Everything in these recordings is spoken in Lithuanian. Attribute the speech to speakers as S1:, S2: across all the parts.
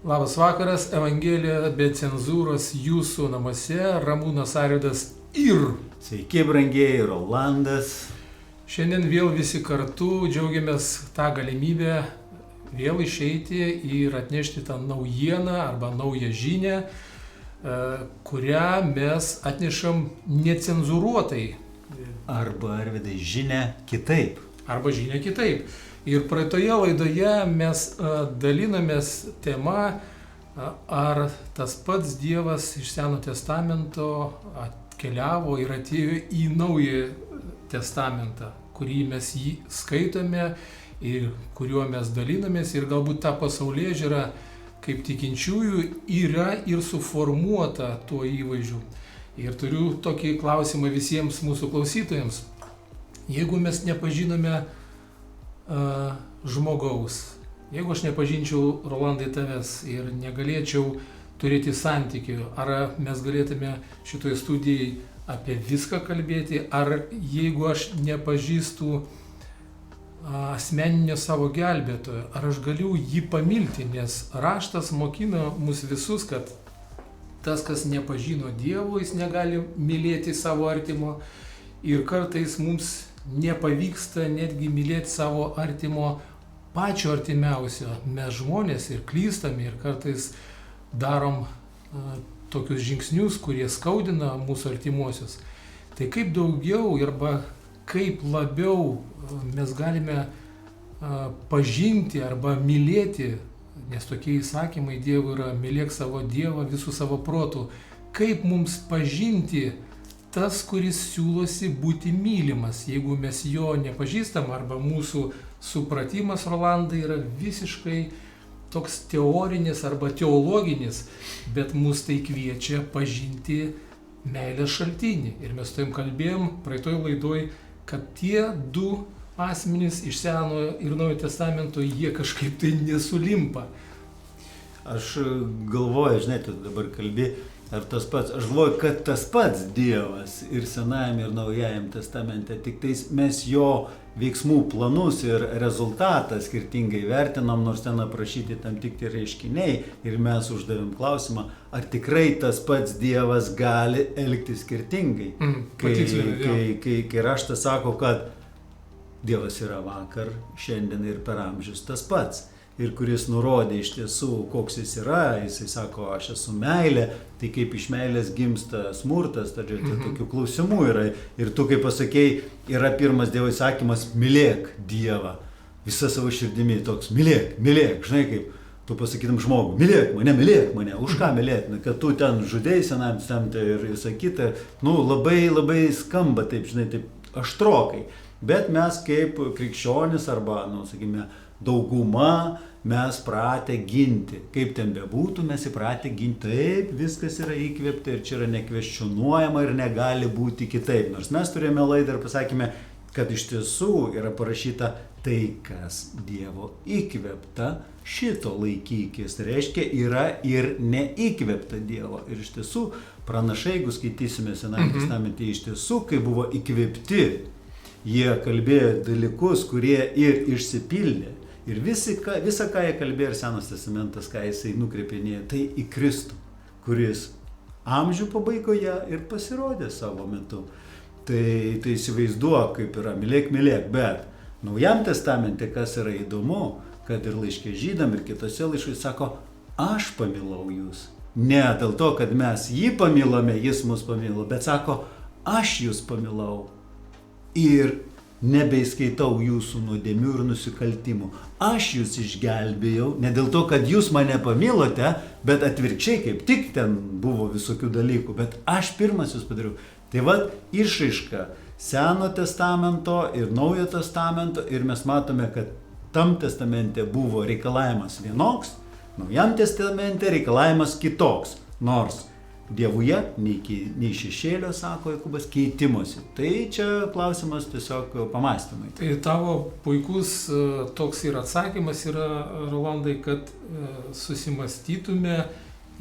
S1: Labas vakaras, Evangelija be cenzūros jūsų namuose, Ramūnas Arvydas ir...
S2: Sveiki, brangieji, Rolandas.
S1: Šiandien vėl visi kartu džiaugiamės tą galimybę vėl išeiti ir atnešti tą naujieną arba naują žinią, kurią mes atnešam necenzūruotai.
S2: Arba, Arvydai, žinia kitaip.
S1: Arba žinia kitaip. Ir praeitoje laidoje mes dalinomės tema, ar tas pats Dievas iš Seno testamento atkeliavo ir atėjo į Naują testamentą, kurį mes jį skaitome ir kuriuo mes dalinamės, ir galbūt ta pasaulėžiūra kaip tikinčiųjų yra ir suformuota tuo įvaizdžiu. Ir turiu tokį klausimą visiems mūsų klausytojams. Jeigu mes nepažinome žmogaus, jeigu aš nepažinčiau, Rolandai, tavęs ir negalėčiau turėti santykių, ar mes galėtume šitoje studijai apie viską kalbėti, ar jeigu aš nepažįstu asmeninio savo gelbėtojo, ar aš galiu jį pamilti, nes raštas mokina mus visus, kad tas, kas nepažino Dievo, jis negali mylėti savo artimo, ir kartais mums nepavyksta netgi mylėti savo artimo pačio artimiausio. Mes žmonės ir klystame ir kartais darom tokius žingsnius, kurie skaudina mūsų artimuosius. Tai kaip daugiau arba kaip labiau mes galime pažinti arba mylėti, nes tokie įsakymai Dievo yra: mylėk savo Dievą visų savo protų. Kaip mums pažinti tas, kuris siūlosi būti mylimas, jeigu mes jo nepažįstam, arba mūsų supratimas, Rolandai, yra visiškai toks teorinis arba teologinis, bet mus tai kviečia pažinti meilės šaltinį. Ir mes su tavim kalbėjom praeitoj laidoj, kad tie du asmenys iš Senojo ir Naujojo testamento, jie kažkaip tai nesulimpa.
S2: Aš galvoju, žinai, tu dabar kalbi, ar tas pats, aš galvoju, kad tas pats Dievas ir Senajame ir Naujajame testamente, tik tais mes jo veiksmų planus ir rezultatą skirtingai vertinam, nors ten aprašyti tam tikri reiškiniai, ir mes uždavėm klausimą, ar tikrai tas pats Dievas gali elgtis skirtingai. Kai raštas sako, kad Dievas yra vakar, šiandien ir per amžius tas pats. Ir kuris nurodė iš tiesų, koks jis yra, jisai sako, aš esu meilė, tai kaip iš meilės gimsta smurtas, tai tokių klausimų yra. Ir tu, kaip pasakėjai, yra pirmas Dievo įsakymas: mylėk Dievą visą savo širdimi, toks mylėk, žinai, kaip tu pasakytum žmogų, mylėk mane, už ką mylėti, kad tu ten žudėjai Senajam testamente ir visą kitą, labai skamba taip, žinai, taip aštrokai. Bet mes kaip krikščionis arba, sakykime, dauguma, mes pratę ginti. Kaip ten bebūtų, mes įpratę ginti. Taip, viskas yra įkvėpta ir čia yra nekvestionuojama ir negali būti kitaip. Nors mes turėjome laidą ir pasakėme, kad iš tiesų yra parašyta tai, kas Dievo įkvėpta, šito laikykis. Tai reiškia, yra ir neįkvėpta Dievo. Ir iš tiesų, pranašai, jeigu skaitysime Senajame testamente, iš tiesų, kai buvo įkvėpti, jie kalbėjo dalykus, kurie ir išsipildė. Ir visa, ką jie kalbėjo, ir Senas testamentas, ką jisai nukreipinėjo, tai į Kristų, kuris amžių pabaigoje ir pasirodė savo metu. Tai įsivaizduok, kaip yra, mylėk, bet Naujam testamente, kas yra įdomu, kad ir laiške Žydam ir kitose laiškose sako, aš pamilau jūs. Ne dėl to, kad mes jį pamilome, jis mus pamilo, bet sako, aš jūs pamilau ir nebeįskaitau jūsų nuodėmių ir nusikaltimų. Aš jūs išgelbėjau, ne dėl to, kad jūs mane pamilote, bet atvirkščiai, kaip tik ten buvo visokių dalykų, bet aš pirmas jūs padariau. Tai vat išraiška Seno testamento ir Naujojo testamento, ir mes matome, kad tam testamente buvo reikalavimas vienoks, Naujam testamente reikalavimas kitoks, nors Dievuje nei šešėlio, sako Jokūbas, keitimosi. Tai čia klausimas tiesiog pamąstymai.
S1: Tai tavo puikus toks ir atsakymas yra, Rolandai, kad susimastytume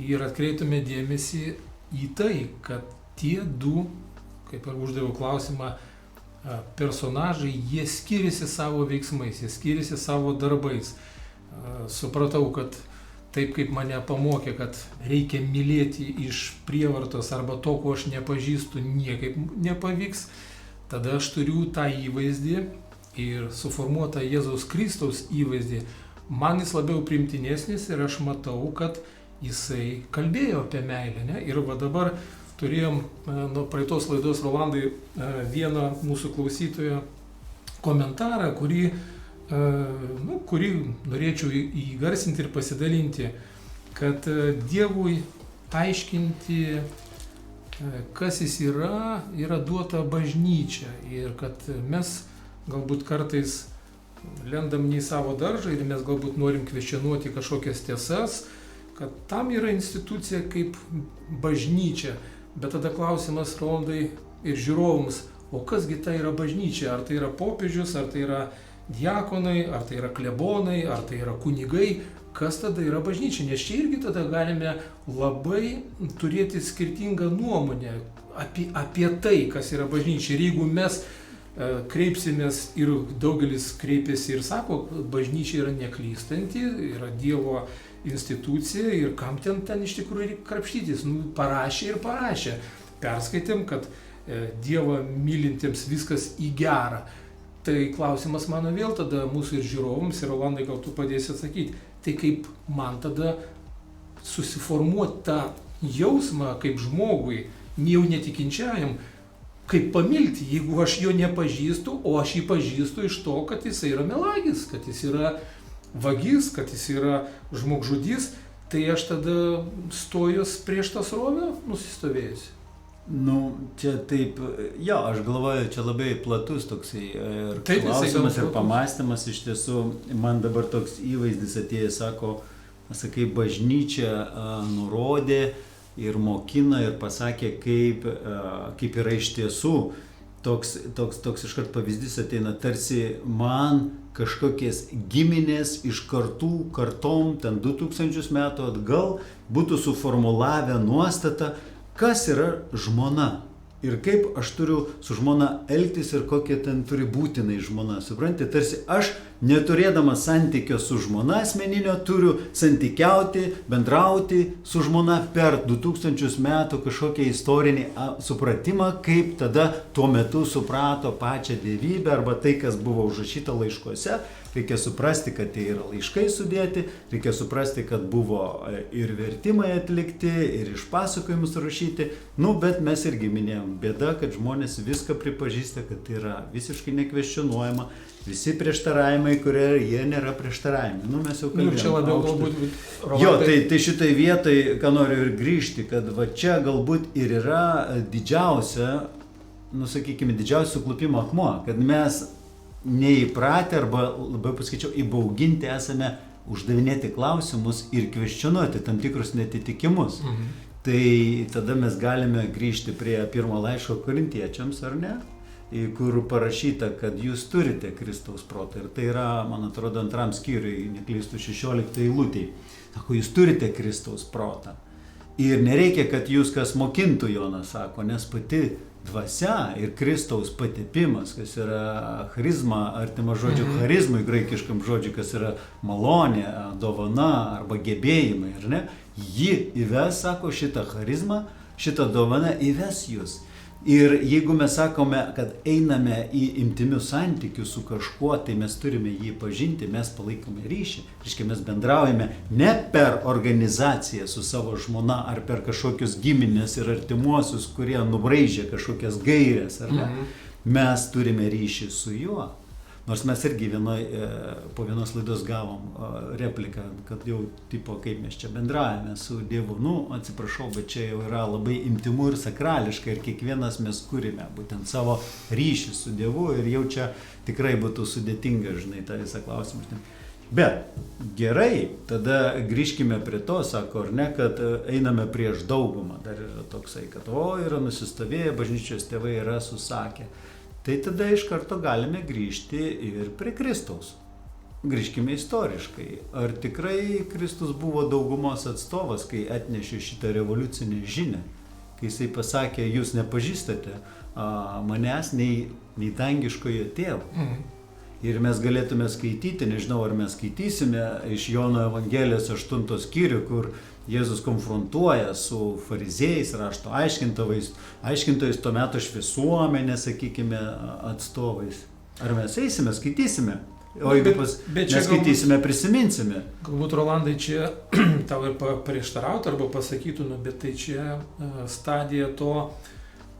S1: ir atkreiptume dėmesį į tai, kad tie du, kaip ir uždaviau klausimą, personažai, jie skiriasi savo veiksmais, jie skiriasi savo darbais. Supratau, kad taip kaip mane pamokė, kad reikia mylėti iš prievartos arba to, ko aš nepažįstu, niekaip nepavyks, tada aš turiu tą įvaizdį ir suformuotą Jėzaus Kristaus įvaizdį. Man jis labiau primtinesnis ir aš matau, kad jisai kalbėjo apie meilę. Ne? Ir va dabar turėjom nuo praeitos laidos, Rolandai, vieną mūsų klausytojo komentarą, kurį norėčiau įgarsinti ir pasidalinti, kad Dievui aiškinti, kas jis yra duota bažnyčia ir kad mes galbūt kartais lendam ne į savo daržą ir mes galbūt norim kvestionuoti kažkokias tiesas, kad tam yra institucija kaip bažnyčia. Bet tada klausimas, Rolandai, ir žiūrovams, o kasgi tai yra bažnyčia? Ar tai yra popiežius, ar tai yra diakonai, ar tai yra klebonai, ar tai yra kunigai? Kas tada yra bažnyčia? Nes čia irgi tada galime labai turėti skirtingą nuomonę apie tai, kas yra bažnyčia. Ir jeigu mes kreipsimės ir daugelis kreipiasi ir sako, bažnyčia yra neklystanti, yra Dievo institucija ir kam ten iš tikrųjų reikia krapštytis. Parašė ir parašė. Perskaitėm, kad Dievą mylintiems viskas į gerą. Tai klausimas mano vėl tada mūsų ir žiūrovams, ir Rolandai, gal tu padėsi atsakyti. Tai kaip man tada susiformuoti tą jausmą kaip žmogui, jau netikinčiajam, kaip pamilti, jeigu aš jo nepažįstu, o aš jį pažįstu iš to, kad jis yra melagis, kad jis yra vagis, kad jis yra žmogžudys, tai aš tada stojus prieš tą srovę nusistovėjusi.
S2: Čia taip, jo, aš galvoju, čia labai platus toksai ir klausimas ir pamastymas. Iš tiesų, man dabar toks įvaizdis atėjęs, sakai, bažnyčia nurodė ir mokina ir pasakė, kaip yra iš tiesų. Toks iškart pavyzdys ateina, tarsi man kažkokies giminės iš kartom, ten 2000 metų atgal, būtų suformulavę nuostatą, kas yra žmona ir kaip aš turiu su žmona elgtis ir kokia ten turi būtinai žmona. Suprantate, tarsi aš neturėdamas santykio su žmona asmeninio turiu santykiauti, bendrauti su žmona per 2000 metų kažkokią istorinį supratimą, kaip tada tuo metu suprato pačią dievybę arba tai, kas buvo užrašyta laiškuose. Reikia suprasti, kad tai yra laiškai sudėti, reikia suprasti, kad buvo ir vertimai atlikti, ir išpasakojimus rašyti. Bet mes irgi minėjom, bėda, kad žmonės viską pripažįsta, kad tai yra visiškai nekvestionuojama. Visi prieštaravimai, kurie jie nėra prieštaravimai. Mes jau kalbėjome.
S1: Čia labiau galbūt...
S2: Jo, tai šitai vietai, ką noriu ir grįžti, kad va čia galbūt ir yra didžiausia, didžiausia suklupimo akmuo, kad mes neįpratę arba, labai pasakyčiau, įbauginti esame uždavinėti klausimus ir kvestionuoti tam tikrus netitikimus. Tai tada mes galime grįžti prie pirmo laiško Korintiečiams, ar ne? Kur parašyta, kad jūs turite Kristaus protą. Ir tai yra, man atrodo, 2 skyriui, neklystu, 16 eilutėj. Sako, jūs turite Kristaus protą. Ir nereikia, kad jūs kas mokintų, Jonas sako, nes pati dvasia ir Kristaus patepimas, kas yra charizma, artima žodžio charizmui, graikiškam žodžiui, kas yra malonė, dovana arba gebėjimai, ar ne? Ji įves, sako, šitą charizmą, šitą dovaną įves jūs. Ir jeigu mes sakome, kad einame į intimius santykius su kažkuo, tai mes turime jį pažinti, mes palaikome ryšį. Reiškia, mes bendraujame ne per organizaciją su savo žmona ar per kažkokius giminės ir artimuosius, kurie nubraižė kažkokias gaires, ar ne? Mes turime ryšį su juo. Nors mes irgi po vienos laidos gavom repliką, kad jau tipo, kaip mes čia bendravime su Dievu. Atsiprašau, bet čia jau yra labai intimu ir sakrališka ir kiekvienas mes kūrime būtent savo ryšį su Dievu ir jau čia tikrai būtų sudėtinga, tą visą klausimą. Bet gerai, tada grįžkime prie to, sako, ar ne, kad einame prieš daugumą. Dar yra toksai, kad yra nusistovėję, bažnyčios tėvai yra susakę. Tai tada iš karto galime grįžti ir prie Kristaus. Grįžkime istoriškai. Ar tikrai Kristus buvo daugumos atstovas, kai atnešė šitą revoliucinę žinią? Kai jisai pasakė, jūs nepažįstate manęs nei dangiškojo tėvo. Ir mes galėtume skaityti, nežinau, ar mes skaitysime iš Jono Evangelijos 8 skyrių, kur Jėzus konfrontuoja su fariziejais, rašto aiškintojais, tuo metu iš visuomenės, sakykime, atstovais. Ar mes eisime, skaitysime? O jeigu neskaitysime, prisiminsime.
S1: Galbūt, Rolandai, čia tau ir prieštarautų arba pasakytų, bet tai čia stadija to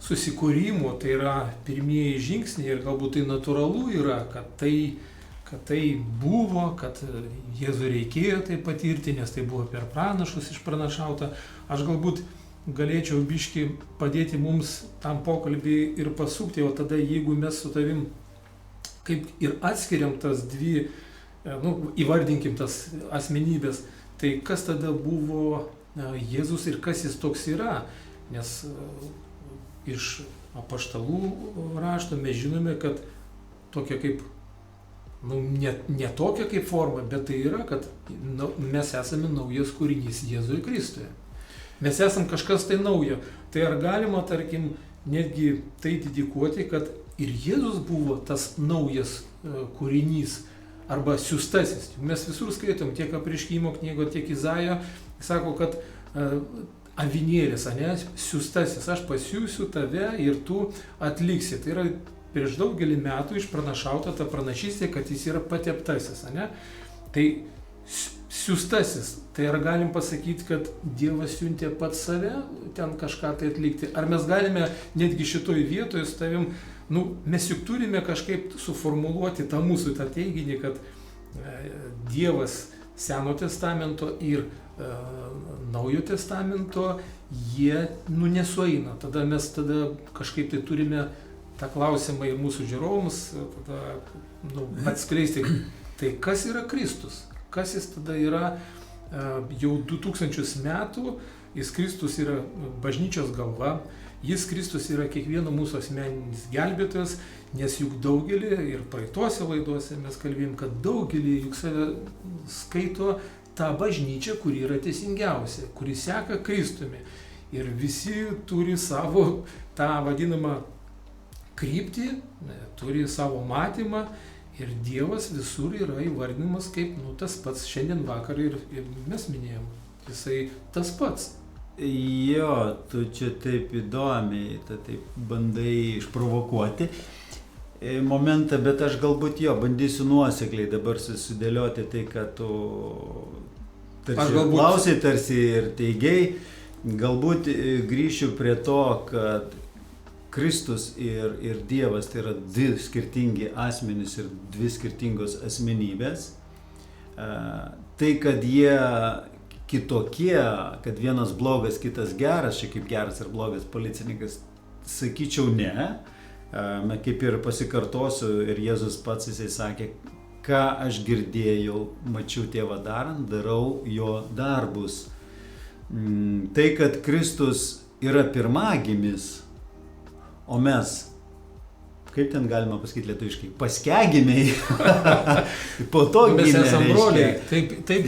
S1: susikūrimo, tai yra pirmieji žingsniai ir galbūt tai natūralu yra, kad tai buvo, kad Jėzui reikėjo tai patirti, nes tai buvo per pranašus išpranašauta. Aš galbūt galėčiau biškį padėti mums tam pokalbį ir pasukti, o tada jeigu mes su tavim kaip ir atskiriam tas dvi, įvardinkim tas asmenybės, tai kas tada buvo Jėzus ir kas jis toks yra, nes iš apaštalų rašto mes žinome, kad tokia kaip, ne tokia kaip forma, bet tai yra, kad mes esame naujas kūrinys Jėzui Kristuje. Mes esame kažkas tai naujo. Tai ar galima, tarkim, netgi tai dedikuoti, kad ir Jėzus buvo tas naujas kūrinys arba siųstasis. Mes visur skaitom tiek Apreiškimo knygo, tiek Izaijo, sako, kad avinėlis, siųstasis, aš pasiųsiu tave ir tu atliksi. Tai yra prieš daugelį metų išpranašauta ta pranašystė, kad jis yra pateptasis. Tai siųstasis, tai ar galim pasakyti, kad Dievas siuntė pats save ten kažką tai atlikti? Ar mes galime netgi šitoj vietoje su tavim, mes juk turime kažkaip suformuluoti tą mūsų tą teiginį, kad Dievas Seno testamento ir Naujo testamento, jie nesueina. Tada mes kažkaip tai turime tą klausimą ir mūsų žiūrovams atskleisti. Tai kas yra Kristus? Kas jis tada yra jau 2000 metų, jis Kristus yra bažnyčios galva, jis Kristus yra kiekvieno mūsų asmeninis gelbėtojas, nes juk daugelį, ir praeitose laidose mes kalbėjom, kad daugelį juk save skaito tą bažnyčią, kuri yra teisingiausia, kuri seka Kristumi. Ir visi turi savo tą vadinamą kryptį, turi savo matymą ir Dievas visur yra įvardinamas kaip tas pats šiandien vakar ir mes minėjom. Jisai tas pats.
S2: Jo, tu čia taip įdomiai, taip bandai išprovokuoti momentą, bet aš galbūt bandysiu nuosekliai dabar susidėlioti tai, kad tu tarsi klausai, tarsi ir teigiai. Galbūt grįšiu prie to, kad Kristus ir Dievas tai yra dvi skirtingi asmenys ir dvi skirtingos asmenybės. Tai, kad jie kitokie, kad vienas blogas, kitas geras, čia kaip geras ir blogas policininkas, sakyčiau ne. Kaip ir pasikartosiu, ir Jėzus pats jisai sakė, ką aš girdėjau, mačiau tėvą darant, darau jo darbus. Tai, kad Kristus yra pirmagimis, o mes, kaip ten galima pasakyti lietuviškai, paskegimiai, po to gimė.
S1: Mes esame broliai, taip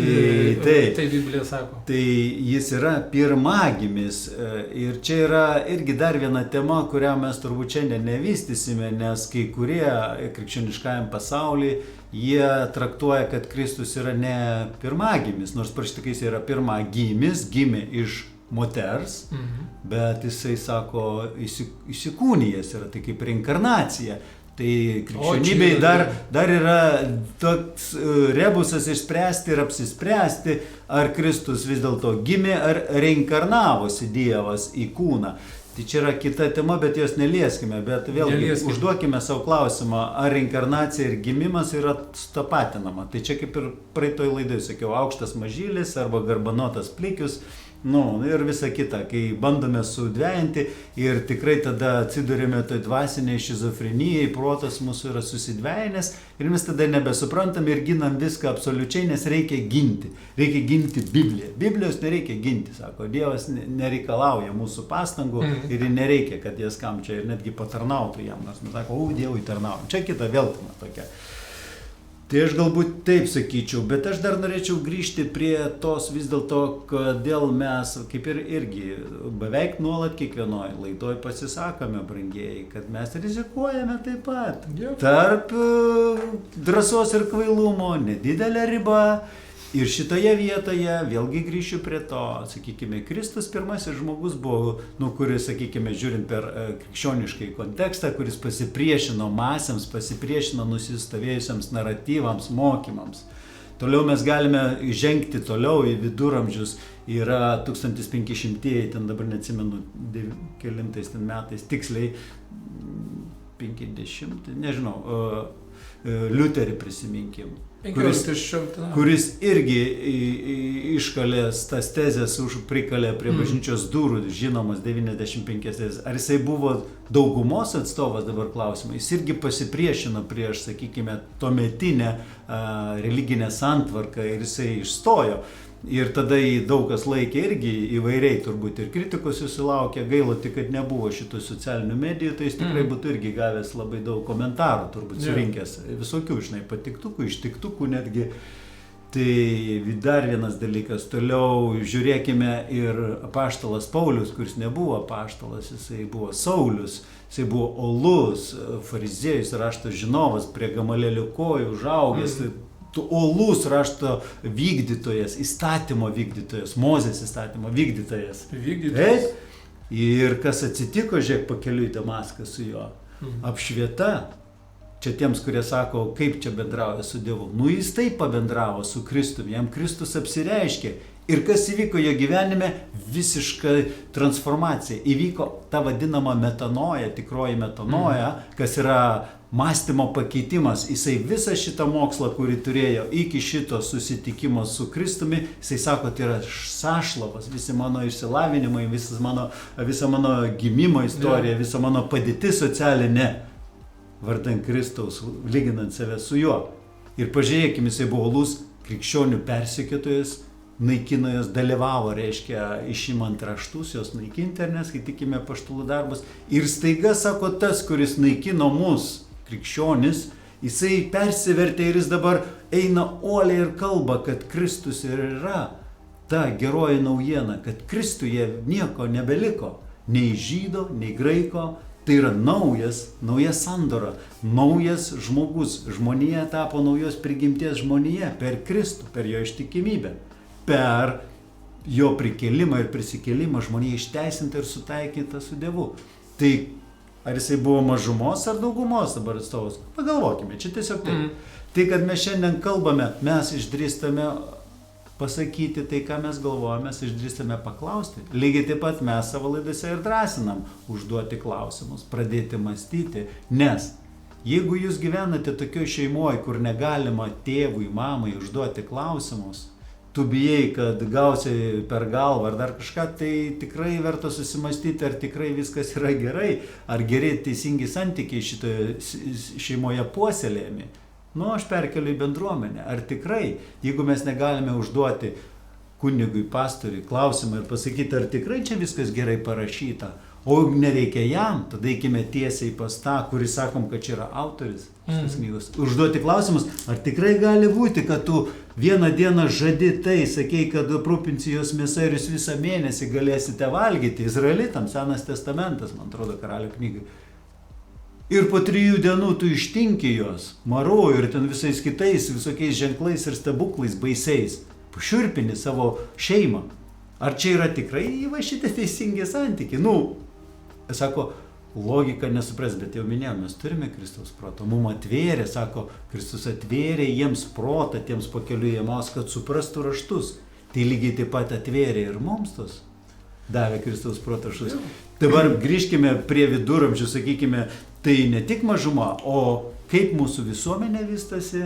S1: Biblija sako.
S2: Tai jis yra pirmagimis ir čia yra irgi dar viena tema, kurią mes turbūt šiandien nevystysime, nes kai kurie krikščioniškajam pasaulyje, jie traktuoja, kad Kristus yra ne pirmagimis, nors parašyta, kad jis yra pirmagimis, gimė iš moters, bet jisai sako, įsikūnijęs yra, tai kaip reinkarnacija. Tai krikščionybei dar yra toks rebusas išspręsti ir apsispręsti, ar Kristus vis dėlto gimė, ar reinkarnavosi Dievas į kūną. Tai čia yra kita tema, bet jos nelieskime, bet vėlgi užduokime savo klausimą, ar reinkarnacija ir gimimas yra tapatinama. Tai čia kaip ir praeitoj laidai sakiau, aukštas mažylis arba garbanotas plikius. Ir visa kita, kai bandome sudvejinti ir tikrai tada atsidurime toj dvasiniai šizofrenijai, protas mūsų yra susidvejinęs ir mes tada nebesuprantam ir ginam viską absoliučiai, nes reikia ginti. Reikia ginti Bibliją. Biblijos nereikia ginti, sako, Dievas nereikalauja mūsų pastangų ir nereikia, kad jas kam čia ir netgi patarnautų jam, nors mes sako, Dievui tarnaujam. Čia kita vėl tema tokia. Tai aš galbūt taip sakyčiau, bet aš dar norėčiau grįžti prie tos vis dėlto, kodėl mes, kaip ir irgi, beveik nuolat kiekvienoje laidoje pasisakome, brangieji, kad mes rizikuojame taip pat. Tarp drąsos ir kvailumo, nedidelė riba. Ir šitoje vietoje vėlgi grįšiu prie to, sakykime, Kristus pirmasis žmogus buvo, kuris, sakykime, žiūrint per krikščioniškai kontekstą, kuris pasipriešino masėms, pasipriešino nusistovėjusiems naratyvams, mokymams. Toliau mes galime žengti toliau į viduramžius, yra 1500, ten dabar neatsimenu, kelintais ten metais, tiksliai 50, nežinau, Liuterį prisiminkim. Kuris irgi iškalė tas tezės, prikalė prie bažnyčios durų, žinomas 95 tezės. Ar jisai buvo daugumos atstovas, dabar klausimai, jis irgi pasipriešino prieš, sakykime, tuometinę religinę santvarką ir jisai išstojo. Ir tada jį daug kas laikė irgi įvairiai, turbūt ir kritikos susilaukė, gaila tik, kad nebuvo šitų socialinių medijų, tai jis tikrai būtų irgi gavęs labai daug komentarų, turbūt surinkęs visokių, žinai, patiktukų, ištiktukų netgi. Tai dar vienas dalykas, toliau žiūrėkime ir apaštalas Paulius, kuris nebuvo apaštalas, jisai buvo Saulius, jisai buvo olus, fariziejus, rašto žinovas, prie Gamalelio kojų užaugęs. Olus rašto vykdytojas, įstatymo vykdytojas, Mozės įstatymo vykdytojas. Ir kas atsitiko, žiūrėk, pakeliui į Damaską su juo. Apšvieta. Čia tiems, kurie sako, kaip čia bendrauja su Dievu. Jis taip pabendravo su Kristumi, jam Kristus apsireiškė. Ir kas įvyko jo gyvenime? Visiška transformacija. Įvyko ta vadinama metanoja, tikroji metanoja, kas yra mąstymo pakeitimas. Jisai visą šitą mokslą, kurį turėjo iki šito susitikimo su Kristumi, jisai sako, tai yra sąšlavas, visi mano išsilavinimai, visa mano gimimo istorija, visa mano padėtis socialinė, vardan Kristaus, lyginant save su juo. Ir pažiūrėkime, jisai buvo olus krikščionių persekiotojas, naikino jos, dalyvavo, reiškia, išimant raštus, jos naikinti, ar neskaitykime apaštalų darbus. Ir staiga, sako, tas, kuris naikino mus, krikščionis, jisai persivertė ir jis dabar eina uoliai ir kalba, kad Kristus ir yra ta geroji naujiena, kad Kristuje nieko nebeliko, nei žydo, nei graiko. Tai yra nauja sandora, naujas žmogus. Žmonija tapo naujos prigimties žmonija per Kristų, per jo ištikimybę. Per jo prikėlimą ir prisikėlimą žmonija išteisinta ir sutaikyta su Dievu. Tai ar jisai buvo mažumos ar daugumos dabar atstovas? Pagalvokime, čia tiesiog taip. Tai, kad mes šiandien kalbame, mes išdrįstame pasakyti tai, ką mes galvojame, mes išdrįstame paklausti. Lygiai taip pat mes savo laidose ir drąsinam užduoti klausimus, pradėti mąstyti, nes jeigu jūs gyvenate tokioje šeimoje, kur negalima tėvui, mamai užduoti klausimus, tu bijai, kad gausi per galvą ar dar kažką, tai tikrai verta susimastyti, ar tikrai viskas yra gerai, ar geri teisingi santykiai šitoje šeimoje puoselėjami. Aš perkeliu į bendruomenę. Ar tikrai, jeigu mes negalime užduoti kunigui, pastoriui klausimą ir pasakyti, ar tikrai čia viskas gerai parašyta, o nereikia jam, tada eikime tiesiai pas tą, kuris sakom, kad čia yra autoris šios knygos. Užduoti klausimus, ar tikrai gali būti, kad tu vieną dieną žadi tai, sakei, kad aprūpinsi jos mėsą ir jūs visą mėnesį galėsite valgyti. Izraelitams, Senas testamentas, man atrodo, Karalių knygai. Ir po 3 dienų tu ištinki jos, maru ir ten visais kitais, visokiais ženklais ir stebuklais baisiais. Pašiurpini savo šeimą. Ar čia yra tikrai va šitie teisingi santykiai? Sako, logika nesupras, bet jau minėjau, mes turime Kristaus protą. Mums atvėrė, sako, Kristus atvėrė jiems protą, tiems pakeliui jėmaus, kad suprastų raštus. Tai lygiai taip pat atvėrė ir mums tos. Davė Kristaus proto raštus. Dabar grįžkime prie viduramžių, sakykime, tai ne tik mažuma, o kaip mūsų visuomenė vystosi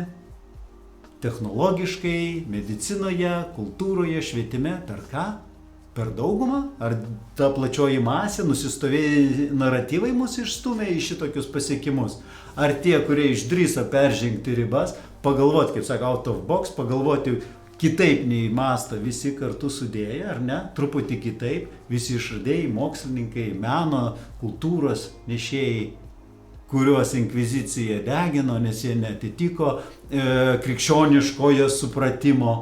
S2: technologiškai, medicinoje, kultūroje, švietime, per ką? Per daugumą? Ar ta plačioji masė, nusistovėjai naratyvai mus išstumė į šitokius pasiekimus? Ar tie, kurie išdrįso peržengti ribas, pagalvoti, kaip sako, out of box, pagalvoti kitaip nei mąsto visi kartu sudėję, ar ne? Truputį kitaip, visi išradėjai, mokslininkai, meno, kultūros nešėjai, kuriuos inkvizicija degino, nes jie netitiko krikščioniškojo supratimo.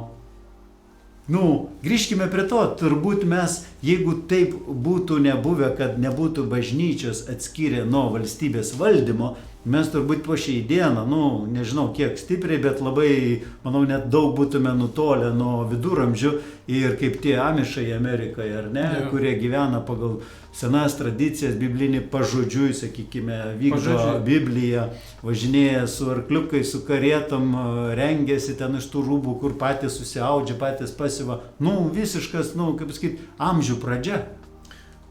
S2: Grįžkime prie to, turbūt mes, jeigu taip būtų nebuvę, kad nebūtų bažnyčios atskyrę nuo valstybės valdymo, mes turbūt po šiai dieną, nežinau kiek stipriai, bet labai, manau, net daug būtume nutolę nuo viduramžių ir kaip tie amišai Amerikoje, ar ne, kurie gyvena pagal senas tradicijas, biblinį pažodžiui, sakykime, vykdo Bibliją, važinėja su arkliukai, su karietom, rengiasi ten iš tų rūbų, kur patys susiaudžia, patys pasiva. Visiškas, kaip sakyti, amžių pradžia.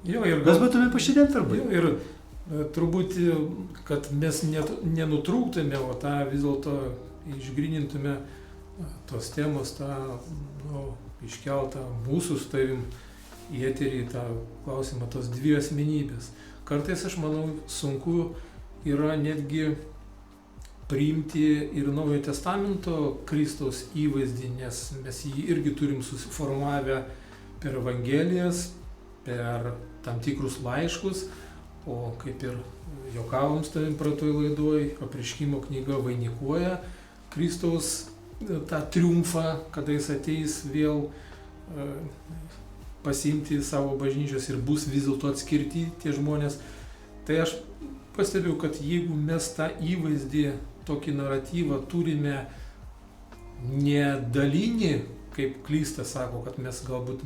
S2: Mes būtume pašydien turbūt.
S1: Ir turbūt, kad mes nenutrūktume, o tą vis dėlto išgrynintume tos temos, tą iškeltą mūsų su tavim į eterį, tą klausimą, tos dvi asmenybės. Kartais, aš manau, sunku yra netgi priimti ir Naujojo Testamento Kristaus įvaizdį, nes mes jį irgi turim susiformavę per Evangelijas, per tam tikrus laiškus, o kaip ir juokavom su tavim praeitoj laidoj, Apreiškimo knyga vainikuoja Kristaus tą triumfą, kada jis ateis vėl pasiimti savo bažnyčios ir bus vis dėlto atskirti tie žmonės. Tai aš pastebėjau, kad jeigu mes tą įvaizdį, tokį naratyvą turime ne dalinį, kaip Klysta sako, kad mes galbūt,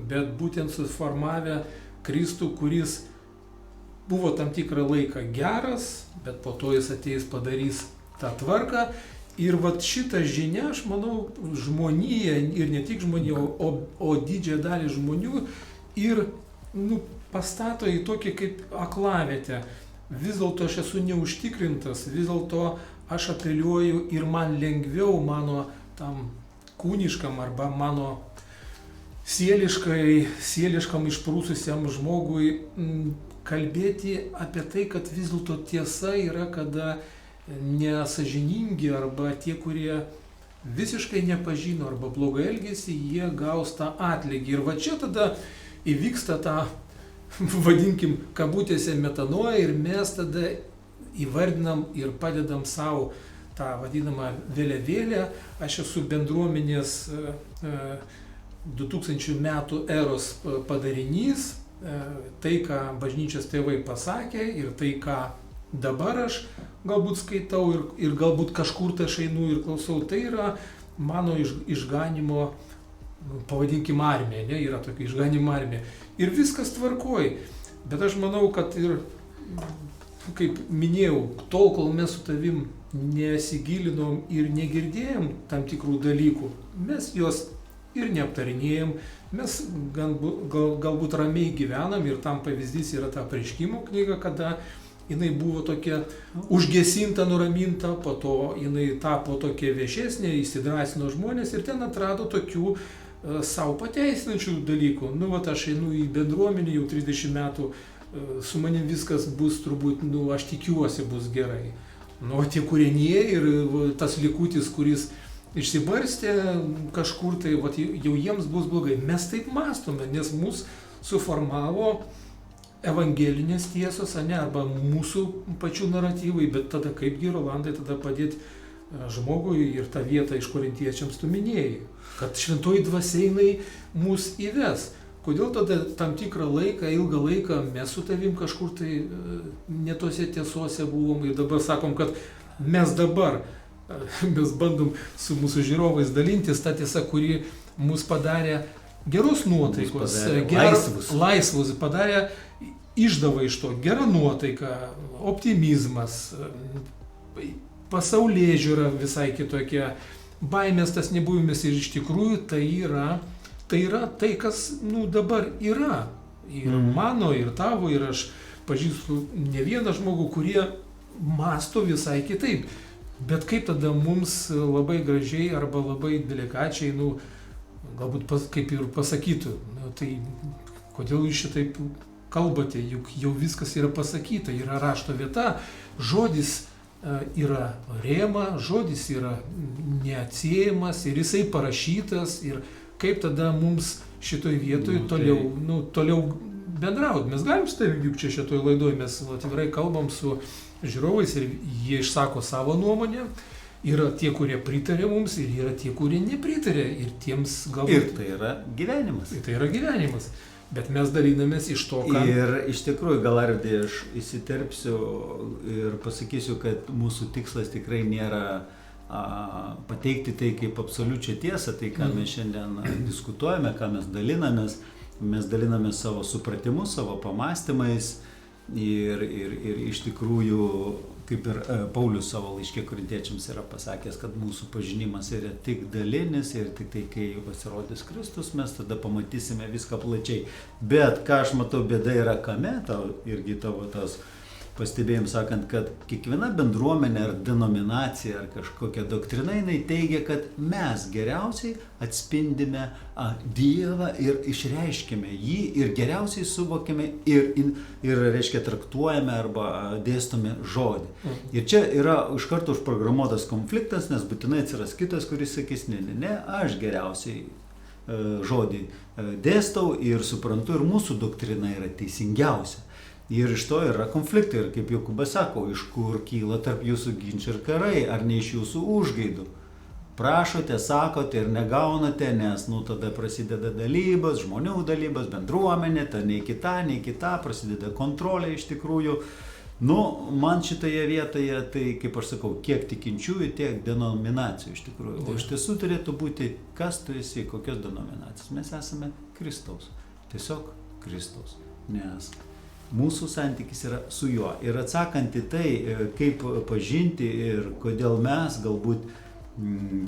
S1: bet būtent suformavę Kristų, kuris buvo tam tikrą laiką geras, bet po to jis ateis, padarys tą tvarką. Ir šitą žinią, aš manau, žmonija, ir ne tik žmonija, o didžiąją dalį žmonių ir pastato į tokį kaip aklavietę. Vis dėlto aš esu neužtikrintas, vis dėlto aš apeliuoju ir man lengviau mano tam kūniškam arba mano sieliškam išprūsusiam žmogui kalbėti apie tai, kad vis dėlto tiesa yra, kada nesąžiningi arba tie, kurie visiškai nepažino arba blogai elgėsi, jie gaus tą atlygį. Ir čia tada įvyksta tą, vadinkim, kabutėse metanoja ir mes tada įvardinam ir padedam savo tą vadinamą vėliavėlę. Aš esu bendruomenės 2000 metų eros padarinys, tai, ką bažnyčios tėvai pasakė ir tai, ką dabar aš galbūt skaitau ir galbūt kažkur tai aš einu ir klausau, tai yra mano išganimo, pavadinkim, armija, ne, yra tokia išganimo armija. Ir viskas tvarkoj, bet aš manau, kad ir, kaip minėjau, tol, kol mes su tavim nesigilinom ir negirdėjom tam tikrų dalykų, mes juos ir neaptarinėjom, mes galbūt ramiai gyvenam ir tam pavyzdys yra ta Apreiškimo knyga, kada jinai buvo tokia užgesinta, nuraminta, po to jinai tapo tokia viešesnė, įsidrąsino žmonės ir ten atrado tokių savo pateisinančių dalykų. Aš einu į bendruomenę jau 30 metų, su manim viskas bus turbūt, aš tikiuosi, bus gerai. Tie kurie nie ir tas likutis, kuris išsibarstė kažkur, tai jau jiems bus blogai. Mes taip mąstome, nes mus suformavo evangelinės tiesos, arba mūsų pačių naratyvai, bet tada kaipgi, Rolandai, tada padėti žmogui ir tą vietą iš korintiečiams tu minėjai, kad šventoji dvasia jinai mus įves. Kodėl tada tam tikrą laiką, ilgą laiką mes su tavim kažkur tai netose tiesose buvom ir dabar sakom, kad mes bandom su mūsų žiūrovais dalintis tą tiesą, kuri mus padarė geros nuotaikos, laisvus, padarė išdava iš to, gera nuotaika, optimizmas, pasaulėžiūra visai kitokia, baimės tas nebuvimas ir iš tikrųjų tai yra tai, kas dabar yra. Ir mano, ir tavo, ir aš pažįstu ne vieną žmogų, kurie mąsto visai kitaip. Bet kaip tada mums labai gražiai arba labai delikačiai, galbūt kaip ir pasakytų, tai kodėl jūs šitaip kalbate, juk jau viskas yra pasakyta, yra rašto vieta, žodis yra rėma, žodis yra neatsiejamas ir jisai parašytas ir kaip tada mums šitoj vietoj toliau bendrauti. Mes galim su tavim, juk čia šitoj laidoj mes atvirai kalbam su žiūrovais ir jie išsako savo nuomonę. Yra tie, kurie pritarė mums ir yra tie, kurie nepritarė. Ir tiems galbūt...
S2: Ir tai yra gyvenimas.
S1: Tai yra gyvenimas. Bet mes dalinamės iš to, ką...
S2: Ir iš tikrųjų, gal Arvydai, aš įsiterpsiu ir pasakysiu, kad mūsų tikslas tikrai nėra pateikti tai kaip absoliučią tiesą, tai ką mes šiandien diskutuojame, ką mes dalinamės. Mes dalinamės savo supratimu, savo pamastymais ir iš tikrųjų, kaip ir Paulius savo laiške Korintiečiams yra pasakęs, kad mūsų pažinimas yra tik dalinis ir tik tai, kai pasirodys Kristus, mes tada pamatysime viską plačiai. Bet ką aš matau, bėda yra kame, irgi tavo tas pastebėjim sakant, kad kiekviena bendruomenė ar denominacija ar kažkokia doktrina, jinai teigia, kad mes geriausiai atspindime Dievą ir išreiškime jį ir geriausiai suvokime ir reiškia, traktuojame arba dėstome žodį. Ir čia yra iš karto užprogramuotas konfliktas, nes būtinai atsiras kitas, kuris sakys, ne, aš geriausiai žodį dėstau ir suprantu ir mūsų doktrina yra teisingiausia. Ir iš to yra konfliktai. Ir kaip Jokūbas sako, iš kur kyla tarp jūsų ginčiai ir karai, ar ne iš jūsų užgaidų. Prašote, sakote ir negaunate, nes tada prasideda dalybos, žmonių dalybos, bendruomenė, nei kita, prasideda kontrolė iš tikrųjų. Man šitoje vietoje, tai kaip aš sakau, kiek tikinčiųjų, tiek denominacijų iš tikrųjų. O iš tiesų turėtų būti, kas tu esi, kokios denominacijos. Mes esame Kristaus. Tiesiog Kristaus. Nes mūsų santykis yra su juo. Ir atsakant į tai, kaip pažinti ir kodėl mes galbūt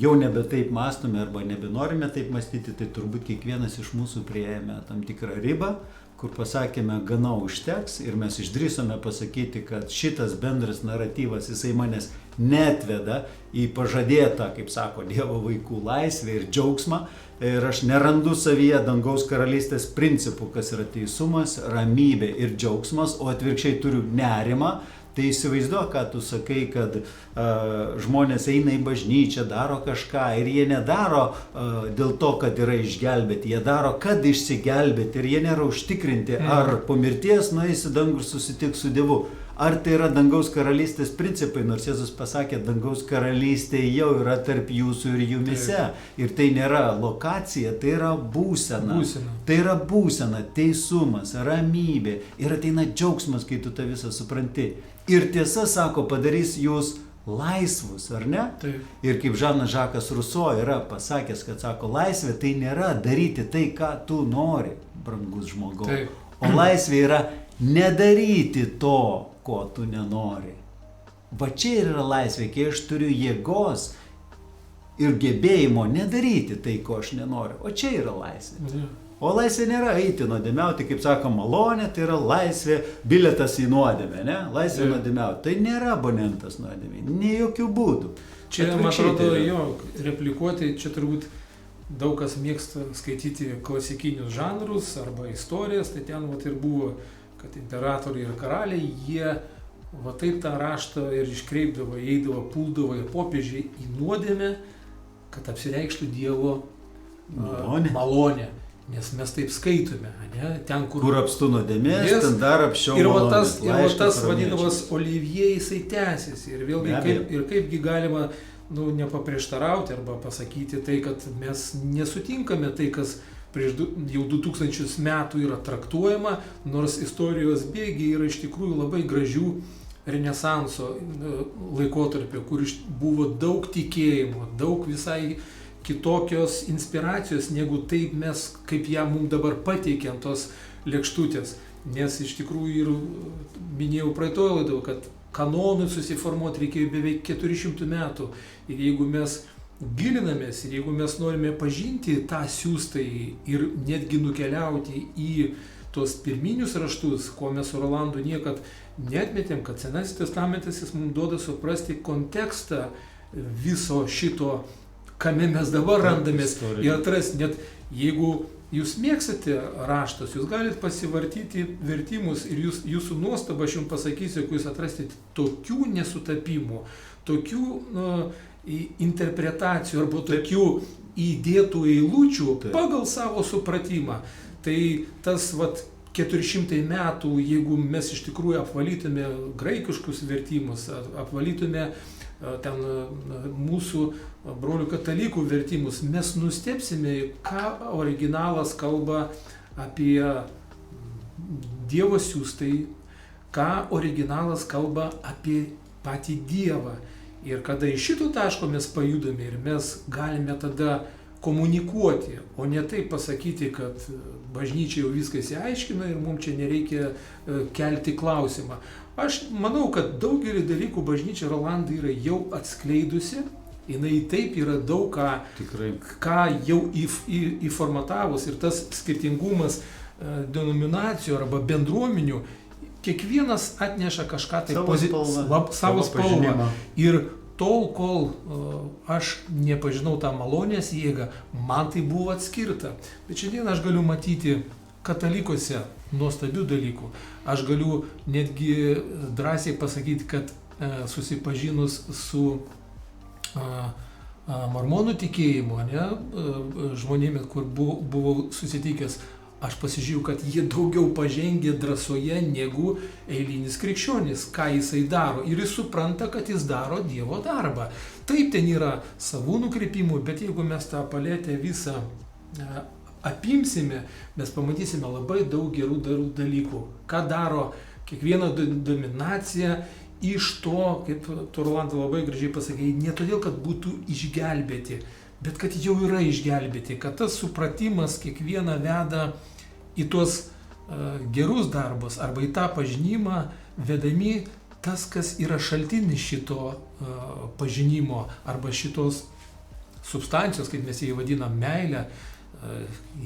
S2: jau nebe taip mąstome arba nebenorime taip mąstyti, tai turbūt kiekvienas iš mūsų priėjome tam tikrą ribą, kur pasakėme, gana užteks ir mes išdrįsome pasakyti, kad šitas bendras naratyvas, jisai manęs netveda į pažadėtą, kaip sako, Dievo vaikų laisvę ir džiaugsmą. Ir aš nerandu savyje dangaus karalystės principų, kas yra teisumas, ramybė ir džiaugsmas, o atvirkščiai turiu nerimą. Tai įsivaizduok, ką tu sakai, kad žmonės eina į bažnyčią, daro kažką ir jie nedaro dėl to, kad yra išgelbėti, jie daro, kad išsigelbėti ir jie nėra užtikrinti, ar po mirties nueis į dangų ir susitiks su Dievu. Ar tai yra dangaus karalystės principai, nors Jėzus pasakė, dangaus karalystė jau yra tarp jūsų ir jumise. Ir tai nėra lokacija, tai yra būsena. Tai yra būsena, teisumas, ramybė ir ateina džiaugsmas, kai tu tą visą supranti. Ir tiesa, sako, padarys jūs laisvus, ar ne?
S1: Taip.
S2: Ir kaip Žanas Žakas Ruso yra pasakęs, kad sako, laisvė tai nėra daryti tai, ką tu nori, brangus žmogau.
S1: Taip.
S2: O laisvė yra nedaryti to, ko tu nenori. Va čia ir yra laisvė, kai aš turiu jėgos ir gebėjimo nedaryti tai, ko aš nenoriu. O čia yra laisvė. O laisvė nėra eiti nuodėmiauti, kaip sako, malonė, tai yra laisvė, bilietas į nuodėmę, ne? Laisvė nuodėmiauti. Tai nėra abonentas nuodėmė, ne jokių būdų.
S1: Čia, man atrodo, replikuoti, čia turbūt daug kas mėgsta skaityti klasikinius žanrus arba istorijas, tai ten ir buvo, kad imperatoriai ir karaliai, jie taip tą raštą ir iškreipdavo, eidavo, puldavo ir popiežiai į nuodėmę, kad apsireikštų Dievo malonė. Nes mes taip skaitome, ne? Ten, kur
S2: apstu nuodėmės, ten dar apsčiau
S1: malonės. Ir tas vadinamas Olivier, jisai tęsiasi. Ir vėlgi, kaipgi galima nepaprieštarauti arba pasakyti tai, kad mes nesutinkame tai, kas prieš jau 2000 metų yra traktuojama, nors istorijos bėgiai yra iš tikrųjų labai gražių renesanso laikotarpio, kur buvo daug tikėjimo, daug visai kitokios inspiracijos, negu taip mes, kaip ją mums dabar pateikėm tos lėkštutės. Nes iš tikrųjų ir minėjau praeitoje laidoje, kad kanonui susiformuoti reikėjo beveik 400 metų. Ir jeigu mes gilinamės ir jeigu mes norime pažinti tą siųstąjį ir netgi nukeliauti į tos pirminius raštus, ko mes su Rolandu niekad neatmetėm, kad Senasis testamentas jis mums duoda suprasti kontekstą viso šito, kame mes dabar randamės ir atrasti. Net jeigu jūs mėgstate raštus, jūs galite pasivartyti vertimus ir jūsų nuostaba, aš jums pasakysiu, jeigu jūs atrasite tokių nesutapimų, tokių interpretacijų arba tokių įdėtų eilučių pagal savo supratimą. Tai tas 400 metų, jeigu mes iš tikrųjų apvalytume graikiškus vertimus, apvalytume ten mūsų brolių katalikų vertimus, mes nustebsime, ką originalas kalba apie Dievo siųstai, ką originalas kalba apie patį Dievą. Ir kada iš šito taško mes pajudame ir mes galime tada komunikuoti, o ne taip pasakyti, kad bažnyčia jau viską įsiaiškina ir mums čia nereikia kelti klausimą. Aš manau, kad daugelį dalykų bažnyčia Rolandai yra jau atskleidusi, jinai taip yra daug ką jau įformatavus ir tas skirtingumas denominacijų arba bendruomenių, kiekvienas atneša kažką tai savo spalvą. Ir tol, kol aš nepažinau tą malonės jėgą, man tai buvo atskirta. Bet šiandien aš galiu matyti katalikuose nuostabių dalykų. Aš galiu netgi drąsiai pasakyti, kad susipažinus su mormonų tikėjimu, žmonėmis, kur buvau susitikęs, aš pasižiūrėjau, kad jie daugiau pažengė drąsoje negu eilinis krikščionis, ką jisai daro. Ir jis supranta, kad jis daro Dievo darbą. Taip, ten yra savų nukreipimų, bet jeigu mes tą paletę visą apimsime, mes pamatysime labai daug gerų dalykų. Ką daro kiekviena dominacija iš to, kaip tu, Rolandai, labai gražiai pasakėjai, ne todėl, kad būtų išgelbėti, bet kad jau yra išgelbėti, kad tas supratimas kiekvieną veda į tuos gerus darbus arba į tą pažinimą vedami tas, kas yra šaltinis šito pažinimo arba šitos substancijos, kaip mes jį vadinam, meilę.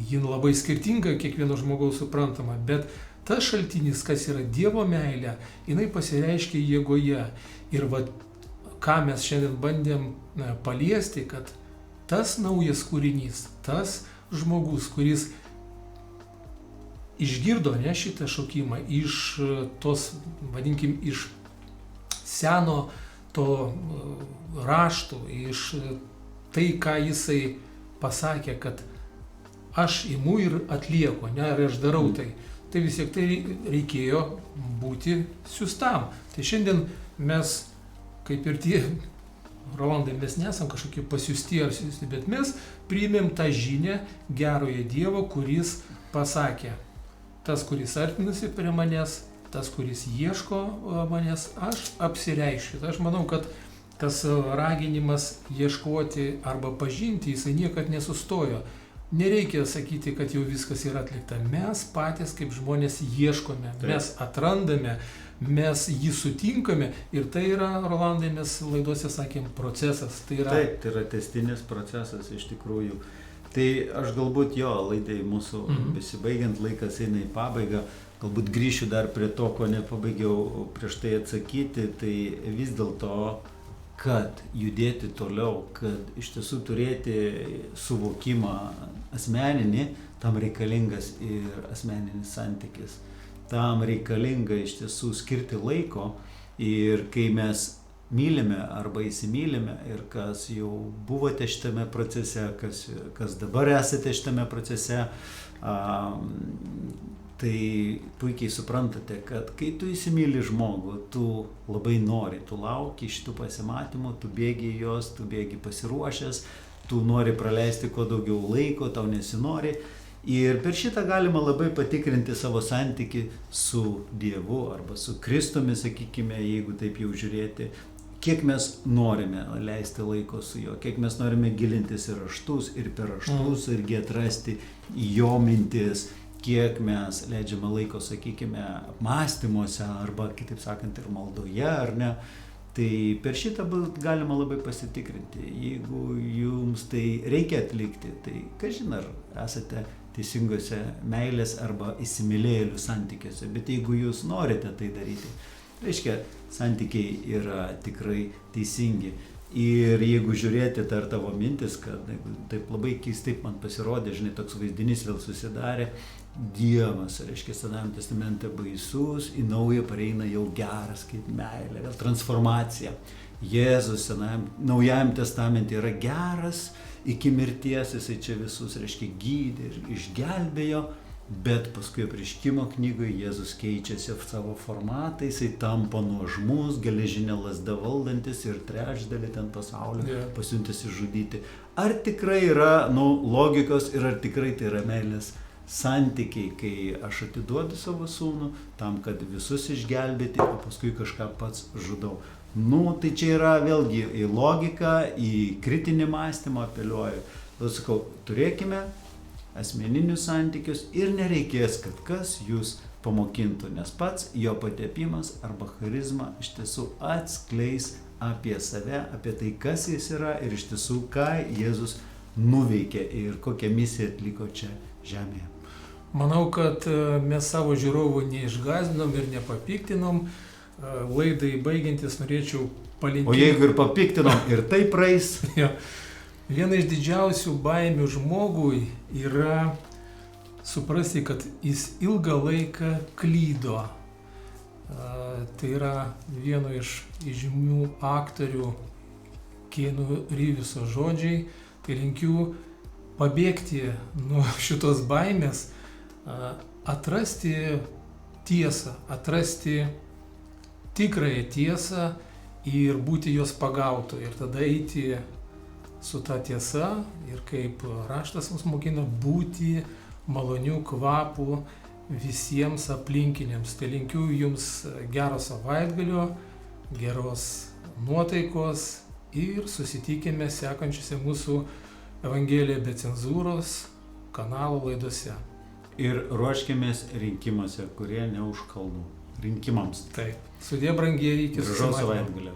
S1: Ji labai skirtinga kiekvieno žmogaus suprantama, bet tas šaltinis, kas yra Dievo meilė, jinai pasireiškia jėgoje. Ir ką mes šiandien bandėm paliesti, kad tas naujas kūrinys, tas žmogus, kuris išgirdo šitą šaukimą iš tos, vadinkim, iš seno to rašto, iš tai, ką jisai pasakė, kad aš imu ir atlieku, ir aš darau tai. Tai vis tiek tai reikėjo būti siųstam. Tai šiandien mes, kaip ir tie Rolandai, mes nesam kažkokie pasiųsti ar siųsti, bet mes priėmėm tą žinią gerojo Dievo, kuris pasakė, tas, kuris artinasi prie manęs, tas, kuris ieško manęs, aš apsireiškiu. Tai aš manau, kad tas raginimas ieškoti arba pažinti, jisai niekad nesustojo. Nereikia sakyti, kad jau viskas yra atlikta. Mes patys kaip žmonės ieškome, mes atrandame, mes jį sutinkame ir tai yra, Rolandai, mes laidose sakėm, procesas. Tai
S2: yra tęstinis procesas iš tikrųjų. Tai aš galbūt laidai mūsų besibaigiant, laikas eina į pabaigą, galbūt grįšiu dar prie to, ko nepabaigiau prieš tai atsakyti, tai vis dėlto, kad judėti toliau, kad iš tiesų turėti suvokimą asmeninį, tam reikalingas ir asmeninis santykis. Tam reikalinga iš tiesų skirti laiko ir kai mes mylime arba įsimylime ir kas jau buvote šitame procese, kas dabar esate šitame procese, tai puikiai suprantate, kad kai tu įsimyli žmogų, tu labai nori, tu lauki šitų pasimatymų, tu bėgi į juos, tu bėgi pasiruošęs, tu nori praleisti kuo daugiau laiko, tau nesinori. Ir per šitą galima labai patikrinti savo santykį su Dievu arba su Kristumi, sakykime, jeigu taip jau žiūrėti, kiek mes norime leisti laiko su juo, kiek mes norime gilintis į raštus ir per raštus irgi atrasti jo mintis, kiek mes leidžiame laiko, sakykime, apmąstymuose arba, kitaip sakant, ir maldoje, ar ne. Tai per šitą galima labai pasitikrinti. Jeigu jums tai reikia atlikti, tai kažin ar esate teisingose meilės arba įsimylėjėlių santykiuose. Bet jeigu jūs norite tai daryti, reiškia, santykiai yra tikrai teisingi. Ir jeigu žiūrėti dar tavo mintis, kad taip labai keistai man pasirodė, žinai, toks vaizdinys vėl susidarė, Dievas, reiškia, Senajame testamente baisus, į naują pareina jau geras kaip meilė, vėl transformacija. Jėzus Naujajame testamente yra geras iki mirties, jisai čia visus, reiškia, gydė ir išgelbėjo, Bet paskui apreiškimo knygoje Jėzus keičiasi savo formatą, jisai tampa nuožmus, geležinė lazda valdantis ir trečdalį ten pasaulio pasiuntęs išžudyti. Ar tikrai yra logikos ir ar tikrai tai yra meilės santykiai, kai aš atiduodu savo sūnų tam, kad visus išgelbėti, o paskui kažką pats žudau. Tai čia yra vėlgi į logiką, į kritinį mąstymą apeliuoju. Sakau, turėkime asmeninius santykius ir nereikės, kad kas jūs pamokintų, nes pats jo patepimas arba charizma iš tiesų atskleis apie save, apie tai, kas jis yra ir iš tiesų, ką Jėzus nuveikė ir kokią misiją atliko čia žemėje.
S1: Manau, kad mes savo žiūrovų neišgąsdinom ir nepapiktinom. Laidai baigiantis norėčiau palinkėti.
S2: O jeigu ir papiktinom, ir tai praeis.
S1: Viena iš didžiausių baimių žmogui yra suprasti, kad jis ilgą laiką klydo. Tai yra vieno iš žymių aktorių Keanu Reeveso žodžiai. Tai linkiu pabėgti nuo šitos baimės, atrasti tiesą, atrasti tikrąją tiesą ir būti jos pagautu. Ir tada eiti su ta tiesa ir kaip raštas mus mokina būti malonių kvapų visiems aplinkiniams. Tai linkiu jums gero savaitgalio, geros nuotaikos ir susitikime sekančiose mūsų Evangelija be cenzūros kanalo laidose.
S2: Ir ruoškimės rinkimuose, kurie ne už kalnų. Rinkimams.
S1: Taip. Sudie brangieji, iki
S2: susimatymo. Gražaus savaitgalio.